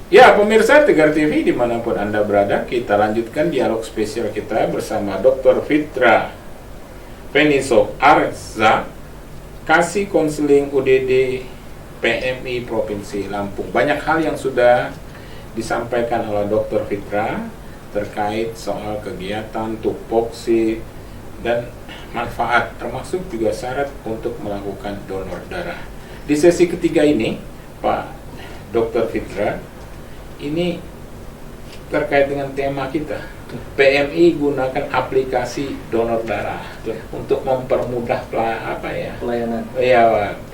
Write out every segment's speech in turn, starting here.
Ya, pemirsa Tegar TV dimanapun Anda berada, kita lanjutkan dialog spesial kita bersama Dr. Fitra Feniso Arza, Kasih Konseling UDD PMI Provinsi Lampung. Banyak hal yang sudah disampaikan oleh Dr. Fitra terkait soal kegiatan, tupoksi, dan manfaat, termasuk juga syarat untuk melakukan donor darah. Di sesi ketiga ini, Pak Dr. Fitra, ini terkait dengan tema kita, PMI gunakan aplikasi donor darah untuk mempermudah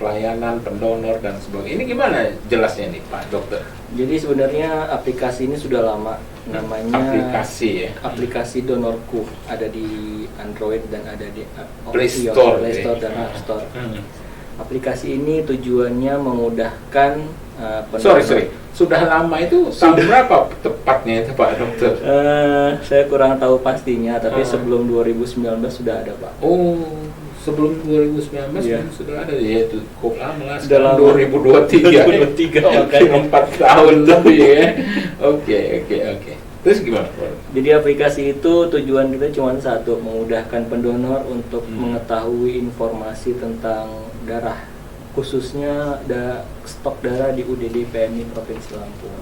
pelayanan pendonor dan sebagainya. Ini gimana jelasnya nih Pak Dokter? Jadi sebenarnya aplikasi ini sudah lama, namanya aplikasi Donorku, ada di Android dan ada di Play Store dan App Store. Aplikasi ini tujuannya memudahkan Sorry, sudah lama itu tahun berapa tepatnya itu Pak Dokter? Saya kurang tahu pastinya, tapi sebelum 2019 sudah ada Pak. Oh, sebelum 2019 sudah ada, ya itu kok lama lah, sekarang 2023 makanya 4 tahun lebih ya. Oke. Terus gimana Pak? Jadi aplikasi itu tujuan kita cuma satu, memudahkan pendonor untuk mengetahui informasi tentang darah, khususnya ada stok darah di UDD PMI Provinsi Lampung.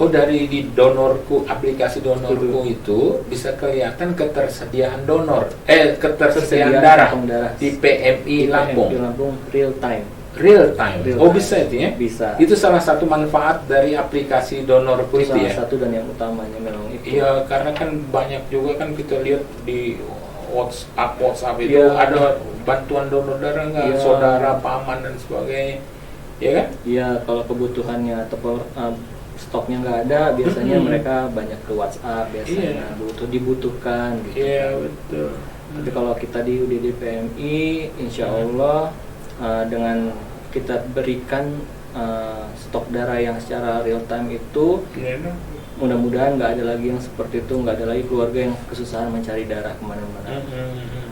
Oh, dari di Donorku, aplikasi Donorku itu bisa kelihatan ketersediaan ketersediaan darah di PMI Lampung. Real time. Oh, bisa itu ya? Bisa. Itu salah satu manfaat dari aplikasi Donorku itu ya? Salah satu dan yang utamanya memang itu. Iya, karena kan banyak juga kan kita lihat di WhatsApp itu ada bantuan donor darah nggak, saudara, paman dan sebagainya, ya kan? Iya, kalau kebutuhannya atau stoknya nggak ada, biasanya mereka banyak ke WhatsApp, biasanya dibutuhkan. Gitu. Iya, betul. Tapi kalau kita di UDD PMI, insya Allah dengan kita berikan stok darah yang secara real time itu, mudah-mudahan nggak ada lagi yang seperti itu, nggak ada lagi keluarga yang kesusahan mencari darah kemana-mana.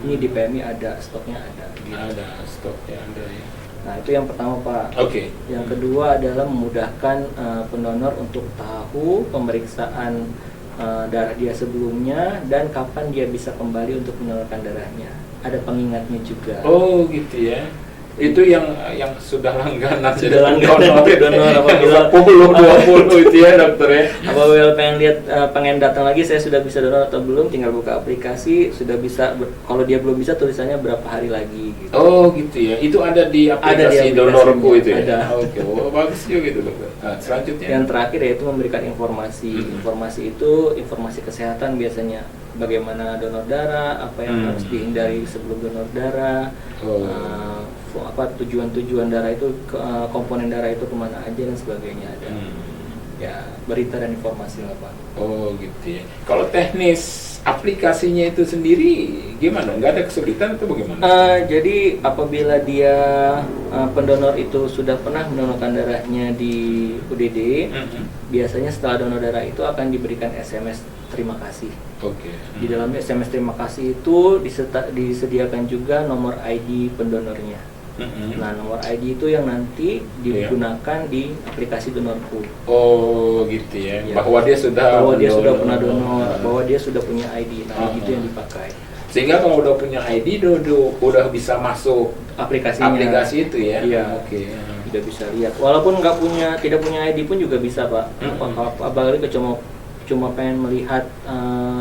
Ini di PMI ada, stoknya ada. Ada stoknya ada ya. Nah, itu yang pertama Pak. Oke. Yang kedua adalah memudahkan pendonor untuk tahu pemeriksaan darah dia sebelumnya dan kapan dia bisa kembali untuk mendonorkan darahnya. Ada pengingatnya juga. Oh, gitu ya. Itu yang sudah langganan donor apabila 20 itu ya Dokter ya. Apabila pengen datang lagi, saya sudah bisa donor atau belum, tinggal buka aplikasi, sudah bisa. Kalau dia belum bisa, tulisannya berapa hari lagi gitu. Oh, gitu ya. Itu ada di aplikasi Donorku itu ya. Ada. Oke. Oh, bagus juga gitu Dokter. Nah, selanjutnya yang terakhir yaitu memberikan informasi. Informasi itu informasi kesehatan biasanya. Bagaimana donor darah, apa yang harus dihindari sebelum donor darah, tujuan darah itu, komponen darah itu kemana aja dan sebagainya ada. Ya, berita dan informasi lah Pak. Oh, gitu ya. Kalau teknis aplikasinya itu sendiri gimana? Nggak ada kesulitan atau bagaimana? Jadi apabila dia pendonor itu sudah pernah mendonorkan darahnya di UDD, biasanya setelah donor darah itu akan diberikan SMS terima kasih. Oke. Di dalam SMS terima kasih itu disediakan juga nomor ID pendonornya. Nah, nomor ID itu yang nanti digunakan di aplikasi Donorku. Oh, gitu ya. Bahwa dia sudah pernah donor, bahwa dia sudah punya ID. Nah, itu yang dipakai. Sehingga kalau udah punya ID, udah bisa masuk aplikasi itu ya. Iya. Oke. Sudah bisa lihat. Walaupun tidak punya ID pun juga bisa Pak. Apalagi cuma pengen melihat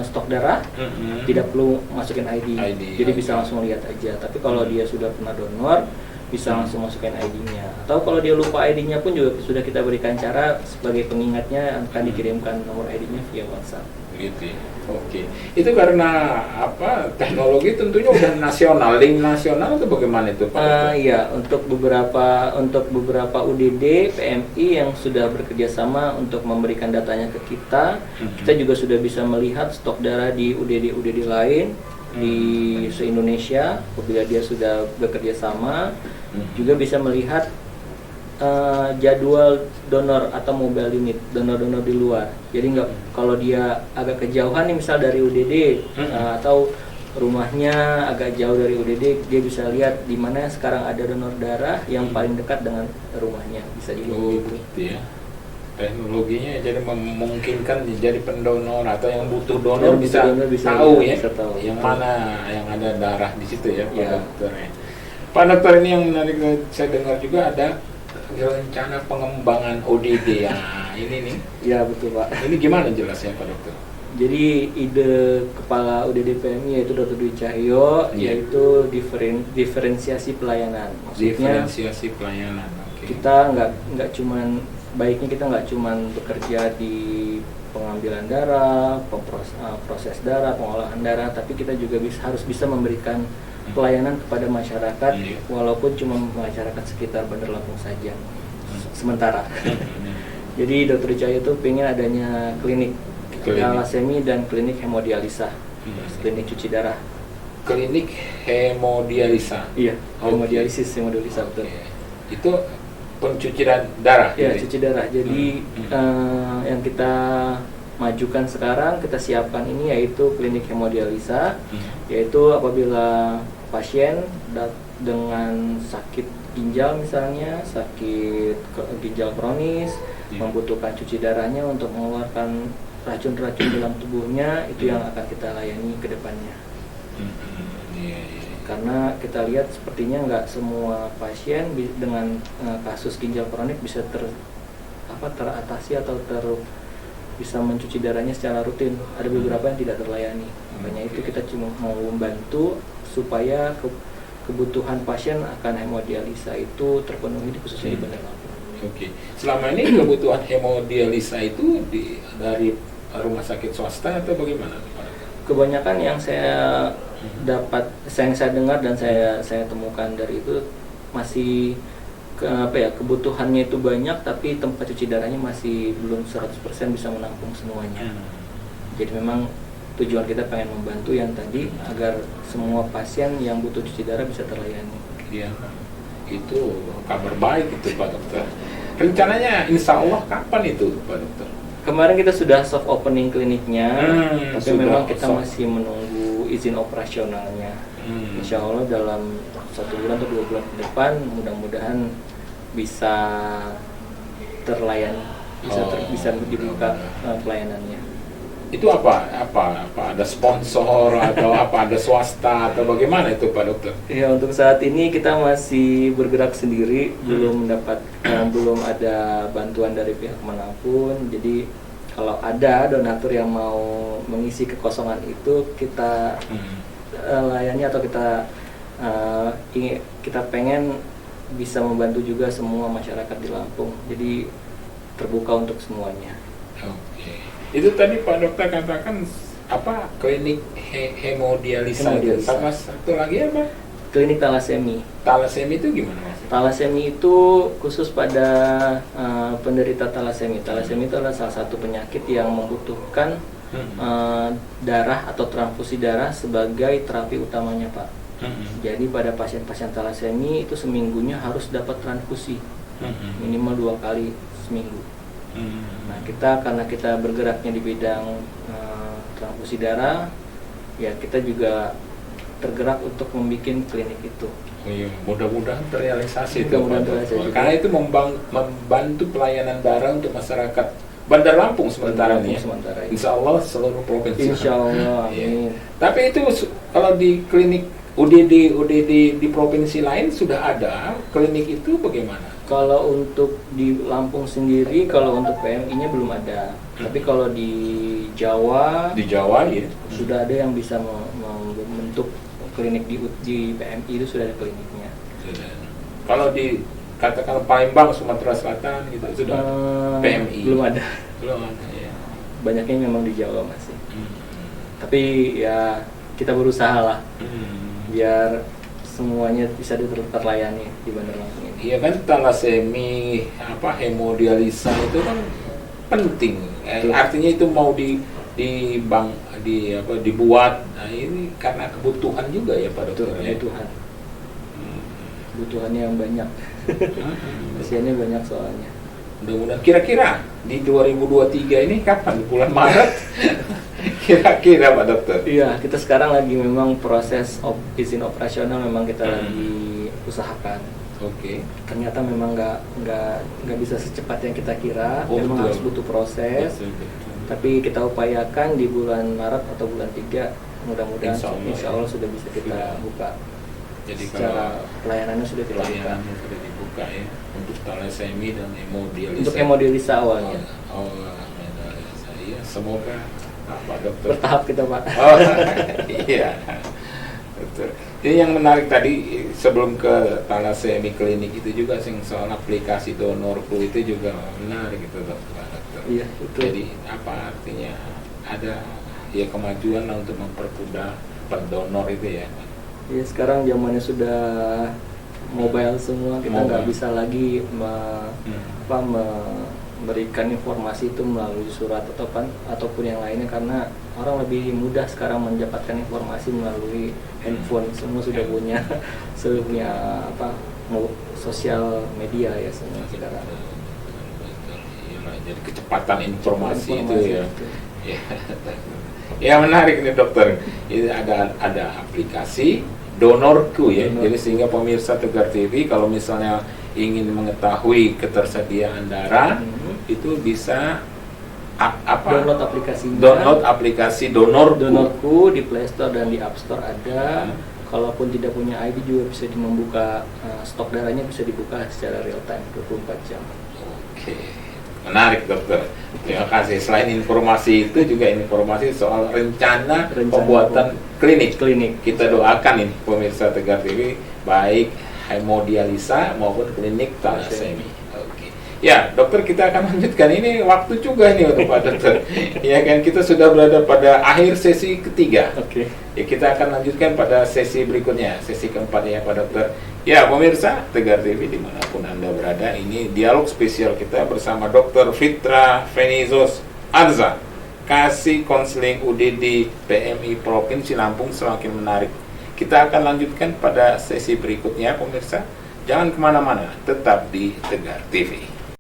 stok darah, tidak perlu masukin ID. Jadi bisa langsung lihat aja. Tapi kalau dia sudah pernah donor, bisa langsung masukin ID-nya. Atau kalau dia lupa ID-nya pun juga sudah kita berikan cara sebagai pengingatnya, akan dikirimkan nomor ID-nya via WhatsApp. Gitu. Oke. Itu karena teknologi tentunya udah nasional, link nasional atau bagaimana itu Pak? Iya, untuk beberapa UDD PMI yang sudah bekerja sama untuk memberikan datanya ke kita, kita juga sudah bisa melihat stok darah di UDD lain di se-Indonesia. Apabila dia sudah bekerja sama, juga bisa melihat jadwal donor atau mobile unit donor di luar. Jadi kalau dia agak kejauhan nih, misal dari UDD atau rumahnya agak jauh dari UDD, dia bisa lihat di mana sekarang ada donor darah yang paling dekat dengan rumahnya, bisa juga gitu. Ya. teknologinya jadi memungkinkan jadi pendonor atau yang butuh donor Yang butuh donor bisa tahu ya bisa tahu. yang mana yang ada darah di situ ya Pak Ya. Dokter ya. Pak Dokter, ini yang menarik saya dengar juga ada rencana pengembangan ODD ya ini nih. Ya betul Pak. Ini gimana jelasnya Pak Dokter? Jadi ide kepala UDD PMI yaitu Dr. Dwi Cahyo Iya. yaitu diferensiasi pelayanan. Maksudnya Diferensiasi pelayanan. Oke. kita nggak cuman baiknya kita nggak cuman bekerja di pengambilan darah, proses darah, pengolahan darah, tapi kita juga harus bisa memberikan pelayanan kepada masyarakat Iya. walaupun cuma masyarakat sekitar Bandar Lampung saja sementara. Jadi Dr. Cahyo itu pengen adanya klinik talasemi dan klinik hemodialisa, klinik cuci darah. Klinik hemodialisa. Iya, Oke. hemodialisis, hemodialisa betul. Oke. Itu pencucian darah. Ya, gitu? cuci darah. Jadi yang kita majukan sekarang, kita siapkan ini yaitu klinik hemodialisa, yaitu apabila pasien dengan sakit ginjal misalnya, sakit ginjal kronis, membutuhkan cuci darahnya untuk mengeluarkan racun-racun dalam tubuhnya, itu yang akan kita layani ke depannya. Karena kita lihat sepertinya nggak semua pasien dengan kasus ginjal kronik bisa teratasi atau bisa mencuci darahnya secara rutin. Ada beberapa yang tidak terlayani. Makanya itu kita cuma mau membantu supaya kebutuhan pasien akan hemodialisa itu terpenuhi khususnya di Bandar Lampung. Oke. Selama ini kebutuhan hemodialisa itu dari rumah sakit swasta atau bagaimana? Kebanyakan yang saya dengar dan saya temukan dari itu masih kebutuhannya itu banyak, tapi tempat cuci darahnya masih belum 100% bisa menampung semuanya. Jadi memang tujuan kita pengen membantu yang tadi agar semua pasien yang butuh cuci darah bisa terlayani. Iya, itu kabar baik itu Pak Dokter. Rencananya insya Allah kapan itu Pak Dokter? Kemarin kita sudah soft opening kliniknya, tapi memang kita soft. masih menunggu izin operasionalnya. Insya Allah dalam 1 bulan atau 2 bulan ke depan, mudah-mudahan bisa terlayani, bisa dibuka pelayanannya. Itu apa? Ada sponsor atau apa? Ada swasta atau bagaimana itu Pak Dokter? Ya, untuk saat ini kita masih bergerak sendiri, belum ada bantuan dari pihak manapun. Jadi kalau ada donatur yang mau mengisi kekosongan itu, kita layani atau kita pengen bisa membantu juga semua masyarakat di Lampung. Jadi terbuka untuk semuanya. Oke. Itu tadi Pak Dokter katakan apa? Klinik hemodialisa. Sama satu lagi apa? Klinik talasemi. Talasemi itu gimana Mas? Talasemi itu khusus pada penderita talasemi. Talasemi itu adalah salah satu penyakit yang membutuhkan darah atau transfusi darah sebagai terapi utamanya, Pak. Jadi pada pasien-pasien talasemi itu seminggunya harus dapat transfusi minimal 2 kali seminggu. Nah, karena kita bergeraknya di bidang transfusi darah, ya kita juga tergerak untuk membuat klinik itu. Oh iya, mudah-mudahan terrealisasi itu. Mudah-mudahan Karena itu membantu pelayanan darah untuk masyarakat Bandar Lampung sementara ini. Insya Allah seluruh provinsi. Insya Allah. Iya. Tapi itu kalau di klinik UDD di provinsi lain sudah ada klinik itu bagaimana? Kalau untuk di Lampung sendiri, kalau untuk PMI-nya belum ada. Tapi kalau di Jawa Ya. sudah ada yang bisa membentuk klinik di PMI, itu sudah ada kliniknya. Sudah. Kalau di katakan Palembang, Sumatera Selatan gitu sudah PMI. Belum ada. Belum ada ya. Banyaknya memang di Jawa masih. Tapi ya kita berusaha lah biar semuanya bisa terlayani di Bandar Lampung ini. Iya kan, talasemi hemodialisa itu kan penting. Artinya itu mau dibuat. Nah, ini karena kebutuhan juga ya Pak Dokter. Kebutuhan. Kebutuhannya yang banyak. Pasiennya banyak soalnya. Mudah-mudahan kira-kira di 2023 ini kapan? Di bulan Maret? Kira-kira Pak Dokter. Iya, kita sekarang lagi memang proses izin operasional memang kita lagi usahakan. Ternyata memang nggak bisa secepat yang kita kira, memang betul. harus butuh proses. Betul. Tapi kita upayakan di bulan Maret atau bulan 3 mudah-mudahan insya Allah sudah bisa kita buka. Jadi secara pelayanannya sudah dilakukan. Sudah dibuka ya untuk talasemi dan hemodialisa. Untuk hemodialisa awalnya. Hemodialisa. Iya, semoga Pak Dokter bertahap kita Pak. Iya. Betul. Ini yang menarik tadi sebelum ke talasemi klinik itu juga soal aplikasi donorku itu juga menarik gitu Pak Dokter. Iya, betul. Jadi apa artinya ada ya kemajuan lah untuk mempermudah pendonor itu ya. Ya sekarang zamannya sudah mobile semua, kita nggak bisa lagi memberikan informasi itu melalui surat ataupun yang lainnya, karena orang lebih mudah sekarang mendapatkan informasi melalui handphone. Semua sudah punya sosial media ya semua sekarang. Jadi kecepatan informasi itu ya. Ya menarik nih dokter. Ini ada aplikasi Donorku ya. Jadi sehingga pemirsa Tegar TV kalau misalnya ingin mengetahui ketersediaan darah itu bisa download aplikasi Donorku di Play Store dan di App Store ada. Kalaupun tidak punya ID juga bisa membuka stok darahnya, bisa dibuka secara real time 24 jam. Oke. Menarik dokter, terima kasih. Selain informasi itu juga informasi soal rencana pembuatan klinik. Kita doakan ini pemirsa Tegar TV, baik hemodialisa maupun klinik talasemi. Oke. Ya dokter, kita akan lanjutkan ini waktu juga nih untuk Pak Dokter. Ya kan, kita sudah berada pada akhir sesi ketiga. Oke. Ya kita akan lanjutkan pada sesi berikutnya, sesi keempat ya Pak Dokter. Ya pemirsa Tegar TV dimanapun Anda berada, ini dialog spesial kita bersama Dr. Fitra Fenizos Arza, Kasih Konseling UDD PMI Provinsi Lampung. Semakin menarik. Kita akan lanjutkan pada sesi berikutnya pemirsa. Jangan kemana-mana, tetap di Tegar TV.